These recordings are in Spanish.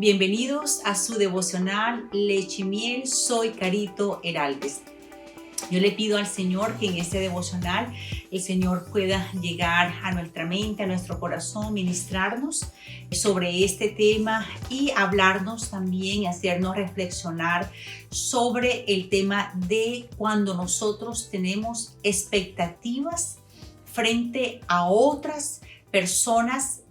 Bienvenidos a su devocional Leche y Miel. Soy Carito Heraldes. Yo le pido al Señor que en este devocional el Señor pueda llegar a nuestra mente, a nuestro corazón, ministrarnos sobre este tema y hablarnos también, hacernos reflexionar sobre el tema de cuando nosotros tenemos expectativas frente a otras personas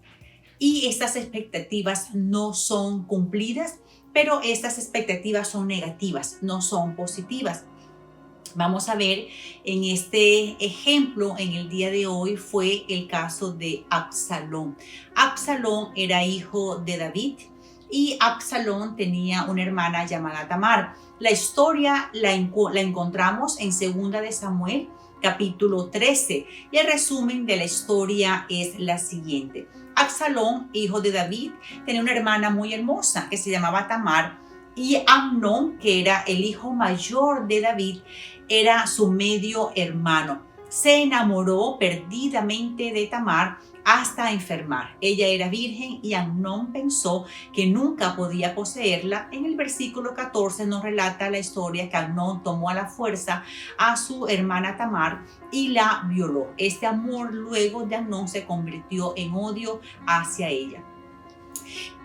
y estas expectativas no son cumplidas, pero estas expectativas son negativas, no son positivas. Vamos a ver en este ejemplo, en el día de hoy, fue el caso de Absalón. Absalón era hijo de David y Absalón tenía una hermana llamada Tamar. La historia la encontramos en 2 de Samuel, capítulo 13, y el resumen de la historia es la siguiente. Absalón, hijo de David, tenía una hermana muy hermosa que se llamaba Tamar, y Amnón, que era el hijo mayor de David, era su medio hermano. Se enamoró perdidamente de Tamar hasta enfermar. Ella era virgen y Amnón pensó que nunca podía poseerla. En el versículo 14 nos relata la historia que Amnón tomó a la fuerza a su hermana Tamar y la violó. Este amor luego de Amnón se convirtió en odio hacia ella.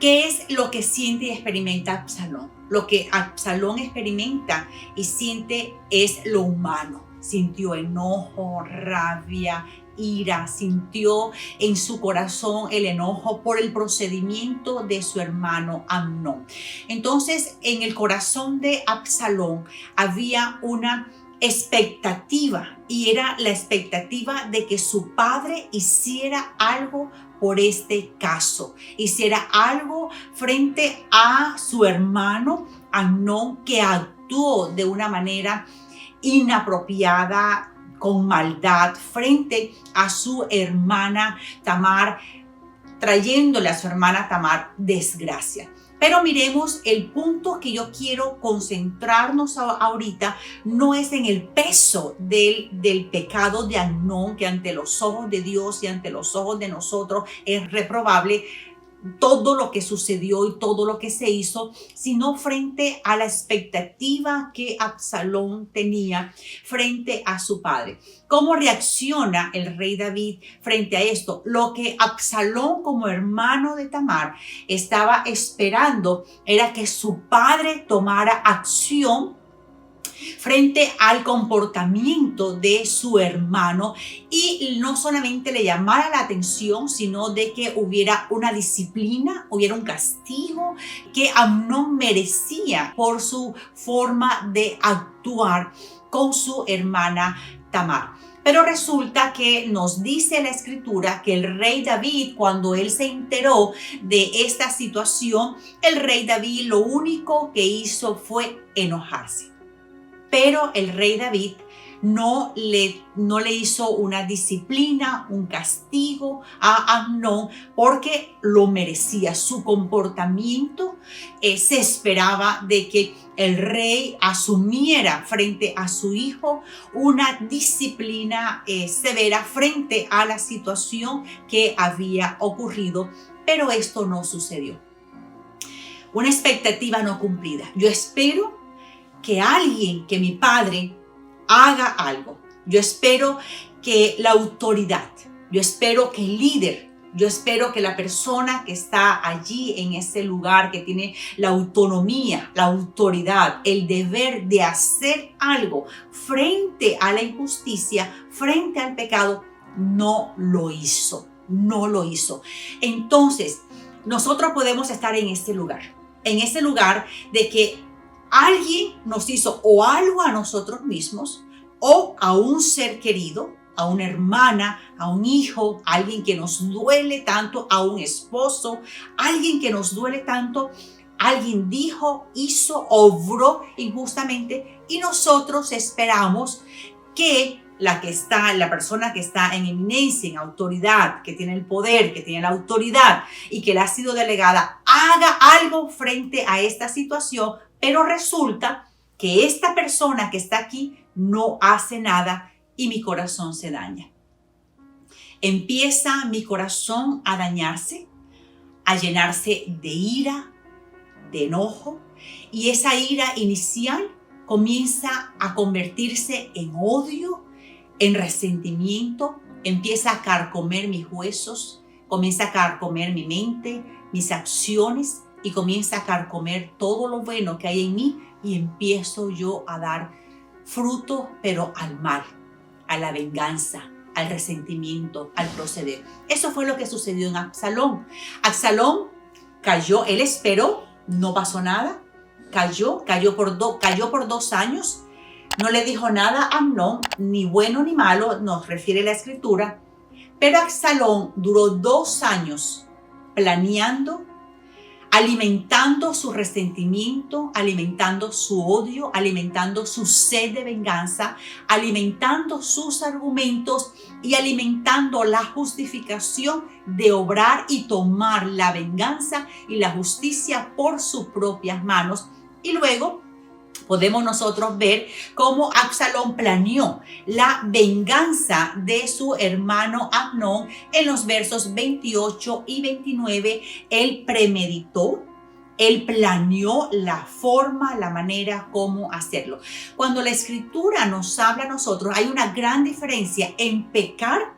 ¿Qué es lo que siente y experimenta Absalón? Lo que Absalón experimenta y siente es lo humano. Sintió enojo, rabia, ira, sintió en su corazón el enojo por el procedimiento de su hermano Amnón. Entonces, en el corazón de Absalón había una expectativa, y era la expectativa de que su padre hiciera algo por este caso, hiciera algo frente a su hermano Amnón, que actuó de una manera inapropiada, con maldad, frente a su hermana Tamar, trayéndole a su hermana Tamar desgracia. Pero miremos, el punto que yo quiero concentrarnos ahorita no es en el peso del pecado de Amnón, que ante los ojos de Dios y ante los ojos de nosotros es reprobable todo lo que sucedió y todo lo que se hizo, sino frente a la expectativa que Absalón tenía frente a su padre. ¿Cómo reacciona el rey David frente a esto? Lo que Absalón, como hermano de Tamar, estaba esperando era que su padre tomara acción frente al comportamiento de su hermano, y no solamente le llamara la atención, sino de que hubiera una disciplina, hubiera un castigo que Amnón merecía por su forma de actuar con su hermana Tamar. Pero resulta que nos dice la escritura que el rey David, cuando él se enteró de esta situación, el rey David lo único que hizo fue enojarse. Pero el rey David no le hizo una disciplina, un castigo a Amnón, porque lo merecía. Su comportamiento se esperaba de que el rey asumiera frente a su hijo una disciplina severa frente a la situación que había ocurrido, pero esto no sucedió. Una expectativa no cumplida. Yo espero que mi padre haga algo. Yo espero que la autoridad, yo espero que el líder, yo espero que la persona que está allí en ese lugar, que tiene la autonomía, la autoridad, el deber de hacer algo frente a la injusticia, frente al pecado, no lo hizo. Entonces, nosotros podemos estar en ese lugar de que alguien nos hizo o algo a nosotros mismos o a un ser querido, a una hermana, a un hijo, a alguien que nos duele tanto, a un esposo, alguien que nos duele tanto. Alguien dijo, hizo, obró injustamente, y nosotros esperamos que la persona que está en eminencia, en autoridad, que tiene el poder, que tiene la autoridad y que le ha sido delegada, haga algo frente a esta situación. Pero resulta que esta persona que está aquí no hace nada y mi corazón se daña. Empieza mi corazón a dañarse, a llenarse de ira, de enojo, y esa ira inicial comienza a convertirse en odio, en resentimiento, empieza a carcomer mis huesos, comienza a carcomer mi mente, mis acciones, y comienza a carcomer todo lo bueno que hay en mí, y empiezo yo a dar fruto, pero al mal, a la venganza, al resentimiento, al proceder. Eso fue lo que sucedió en Absalón. Absalón cayó, él esperó, no pasó nada, cayó por 2 años, no le dijo nada a Amnón, ni bueno ni malo, nos refiere la escritura, pero Absalón duró 2 años planeando, alimentando su resentimiento, alimentando su odio, alimentando su sed de venganza, alimentando sus argumentos y alimentando la justificación de obrar y tomar la venganza y la justicia por sus propias manos. Y luego podemos nosotros ver cómo Absalón planeó la venganza de su hermano Amnón en los versos 28 y 29. Él premeditó, él planeó la forma, la manera como hacerlo. Cuando la escritura nos habla a nosotros, hay una gran diferencia en pecar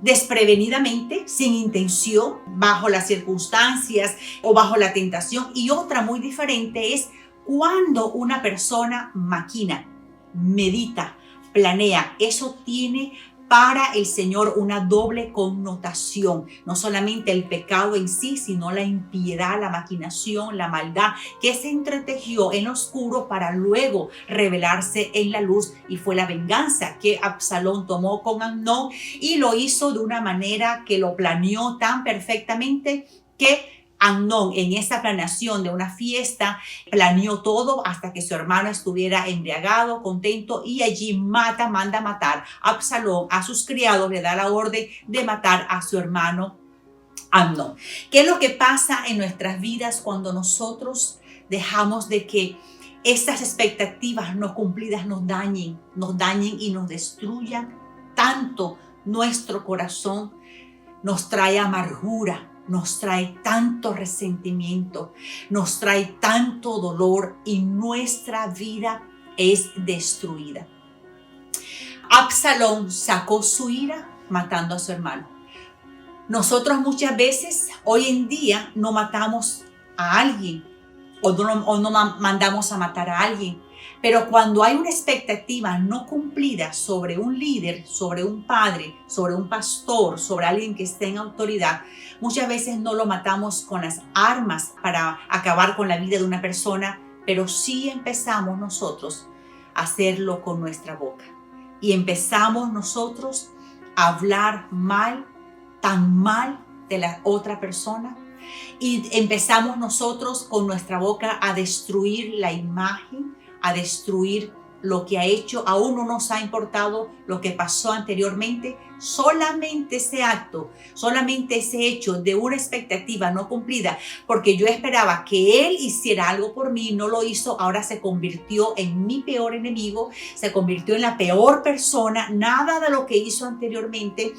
desprevenidamente, sin intención, bajo las circunstancias o bajo la tentación, y otra muy diferente es cuando una persona maquina, medita, planea. Eso tiene para el Señor una doble connotación. No solamente el pecado en sí, sino la impiedad, la maquinación, la maldad que se entretejió en lo oscuro para luego revelarse en la luz. Y fue la venganza que Absalón tomó con Amnón, y lo hizo de una manera que lo planeó tan perfectamente que Amnón, en esa planeación de una fiesta, planeó todo hasta que su hermano estuviera embriagado, contento, y allí manda matar a Absalón, a sus criados, le da la orden de matar a su hermano Amnón. ¿Qué es lo que pasa en nuestras vidas cuando nosotros dejamos de que estas expectativas no cumplidas nos dañen y nos destruyan tanto nuestro corazón? Nos trae amargura, nos trae tanto resentimiento, nos trae tanto dolor, y nuestra vida es destruida. Absalón sacó su ira matando a su hermano. Nosotros muchas veces, hoy en día, no matamos a alguien o no mandamos a matar a alguien. Pero cuando hay una expectativa no cumplida sobre un líder, sobre un padre, sobre un pastor, sobre alguien que esté en autoridad, muchas veces no lo matamos con las armas para acabar con la vida de una persona, pero sí empezamos nosotros a hacerlo con nuestra boca. Y empezamos nosotros a hablar mal, tan mal de la otra persona. Y empezamos nosotros con nuestra boca a destruir la imagen, a destruir lo que ha hecho. Aún no nos ha importado lo que pasó anteriormente. Solamente ese acto, solamente ese hecho de una expectativa no cumplida, porque yo esperaba que él hiciera algo por mí, no lo hizo, ahora se convirtió en mi peor enemigo, se convirtió en la peor persona. Nada de lo que hizo anteriormente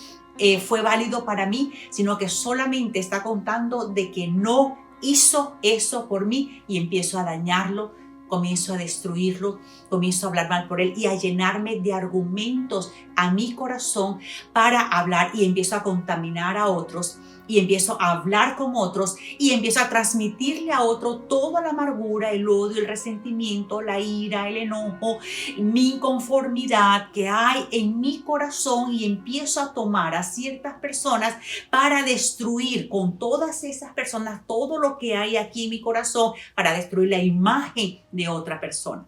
fue válido para mí, sino que solamente está contando de que no hizo eso por mí, y empiezo a dañarlo, comienzo a destruirlo, comienzo a hablar mal por él y a llenarme de argumentos a mi corazón para hablar, y empiezo a contaminar a otros, y empiezo a hablar con otros, y empiezo a transmitirle a otro toda la amargura, el odio, el resentimiento, la ira, el enojo, mi inconformidad que hay en mi corazón, y empiezo a tomar a ciertas personas para destruir con todas esas personas todo lo que hay aquí en mi corazón, para destruir la imagen de otra persona.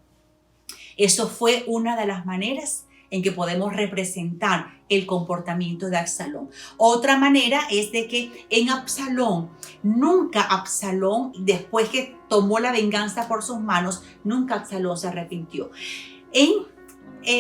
Eso fue una de las maneras en que podemos representar el comportamiento de Absalón. Otra manera es de que en Absalón, después que tomó la venganza por sus manos, nunca Absalón se arrepintió.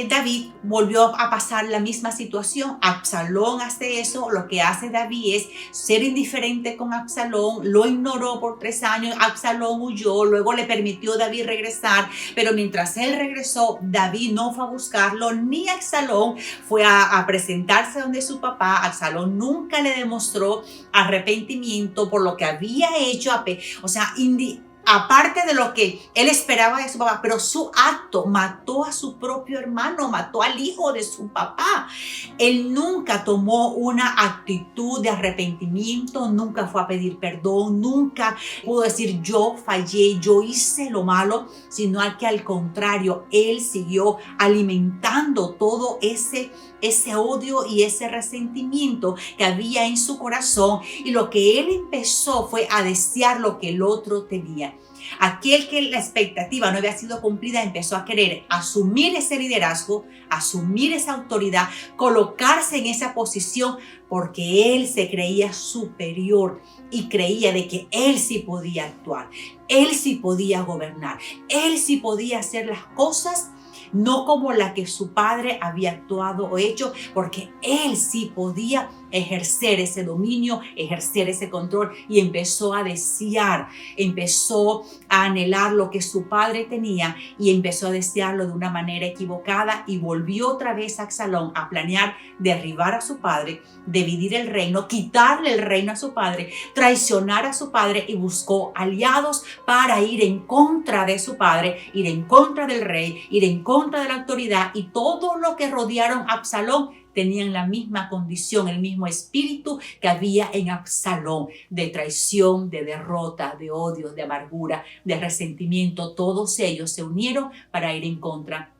David volvió a pasar la misma situación. Absalón hace eso. Lo que hace David es ser indiferente con Absalón, lo ignoró por 3 años, Absalón huyó, luego le permitió a David regresar, pero mientras él regresó, David no fue a buscarlo, ni Absalón fue a presentarse donde su papá. Absalón nunca le demostró arrepentimiento por lo que había hecho, aparte de lo que él esperaba de su papá, pero su acto mató a su propio hermano, mató al hijo de su papá. Él nunca tomó una actitud de arrepentimiento, nunca fue a pedir perdón, nunca pudo decir yo fallé, yo hice lo malo, sino que al contrario, él siguió alimentando todo ese odio y ese resentimiento que había en su corazón, y lo que él empezó fue a desear lo que el otro tenía. Aquel que la expectativa no había sido cumplida empezó a querer asumir ese liderazgo, asumir esa autoridad, colocarse en esa posición porque él se creía superior y creía de que él sí podía actuar, él sí podía gobernar, él sí podía hacer las cosas no como la que su padre había actuado o hecho, porque él sí podía ejercer ese dominio, ejercer ese control, y empezó a desear, empezó a anhelar lo que su padre tenía y empezó a desearlo de una manera equivocada, y volvió otra vez a Absalón a planear derribar a su padre, dividir el reino, quitarle el reino a su padre, traicionar a su padre, y buscó aliados para ir en contra de su padre, ir en contra del rey, ir en contra de la autoridad, y todo lo que rodearon a Absalón tenían la misma condición, el mismo espíritu que había en Absalón, de traición, de derrota, de odio, de amargura, de resentimiento. Todos ellos se unieron para ir en contra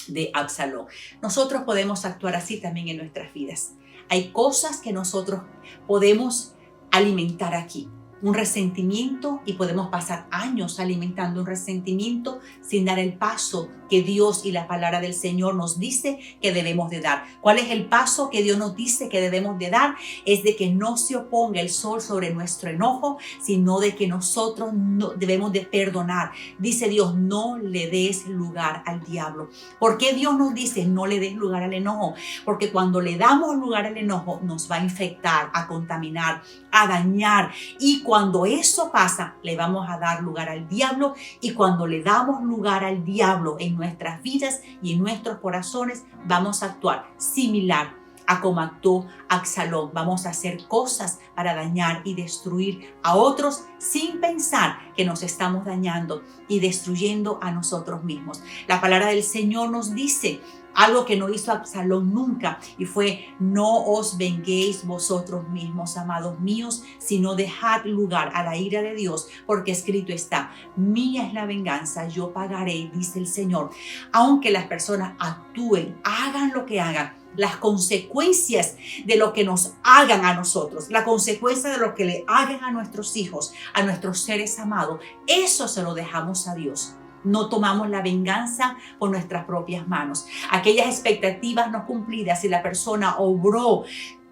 de Absalón. Nosotros podemos actuar así también en nuestras vidas. Hay cosas que nosotros podemos alimentar aquí, un resentimiento, y podemos pasar años alimentando un resentimiento sin dar el paso que Dios y la palabra del Señor nos dice que debemos de dar. ¿Cuál es el paso que Dios nos dice que debemos de dar? Es de que no se oponga el sol sobre nuestro enojo, sino de que nosotros no debemos de perdonar. Dice Dios, no le des lugar al diablo. ¿Por qué Dios nos dice no le des lugar al enojo? Porque cuando le damos lugar al enojo nos va a infectar, a contaminar, a dañar, y cuando eso pasa le vamos a dar lugar al diablo, y cuando le damos lugar al diablo en nuestras vidas y en nuestros corazones, vamos a actuar similar a como actuó Absalón. Vamos a hacer cosas para dañar y destruir a otros sin pensar que nos estamos dañando y destruyendo a nosotros mismos. La palabra del Señor nos dice algo que no hizo Absalón nunca, y fue: no os venguéis vosotros mismos, amados míos, sino dejad lugar a la ira de Dios, porque escrito está: mía es la venganza, yo pagaré, dice el Señor. Aunque las personas actúen, hagan lo que hagan, las consecuencias de lo que nos hagan a nosotros, la consecuencia de lo que le hagan a nuestros hijos, a nuestros seres amados, eso se lo dejamos a Dios. No tomamos la venganza por nuestras propias manos. Aquellas expectativas no cumplidas, si la persona obró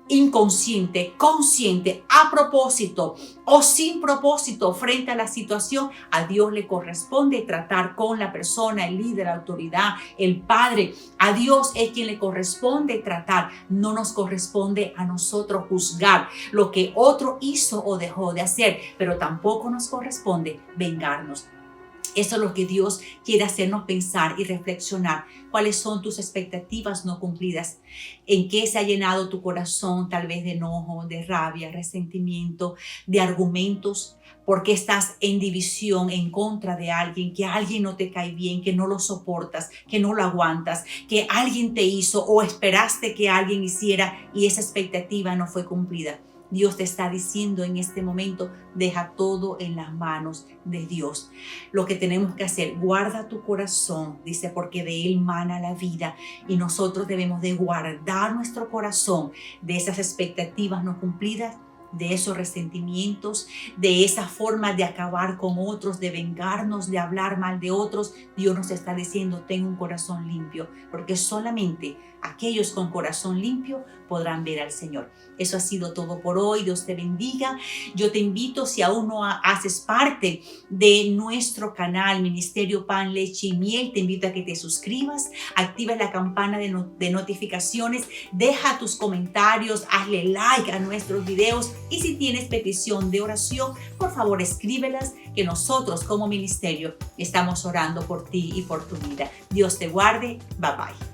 inconsciente, consciente, a propósito o sin propósito frente a la situación, a Dios le corresponde tratar con la persona, el líder, la autoridad, el padre. A Dios es quien le corresponde tratar. No nos corresponde a nosotros juzgar lo que otro hizo o dejó de hacer, pero tampoco nos corresponde vengarnos. Eso es lo que Dios quiere hacernos pensar y reflexionar. ¿Cuáles son tus expectativas no cumplidas? ¿En qué se ha llenado tu corazón? Tal vez de enojo, de rabia, resentimiento, de argumentos. ¿Por qué estás en división en contra de alguien? Que alguien no te cae bien, que no lo soportas, que no lo aguantas, que alguien te hizo o esperaste que alguien hiciera y esa expectativa no fue cumplida. Dios te está diciendo en este momento: deja todo en las manos de Dios. Lo que tenemos que hacer, guarda tu corazón, dice, porque de él mana la vida, y nosotros debemos de guardar nuestro corazón de esas expectativas no cumplidas, de esos resentimientos, de esa forma de acabar con otros, de vengarnos, de hablar mal de otros. Dios nos está diciendo: ten un corazón limpio, porque solamente aquellos con corazón limpio podrán ver al Señor. Eso ha sido todo por hoy. Dios te bendiga. Yo te invito, si aún no haces parte de nuestro canal Ministerio Pan, Leche y Miel, te invito a que te suscribas, actives la campana de notificaciones, deja tus comentarios, hazle like a nuestros videos, y si tienes petición de oración, por favor escríbelas, que nosotros como ministerio estamos orando por ti y por tu vida. Dios te guarde. Bye bye.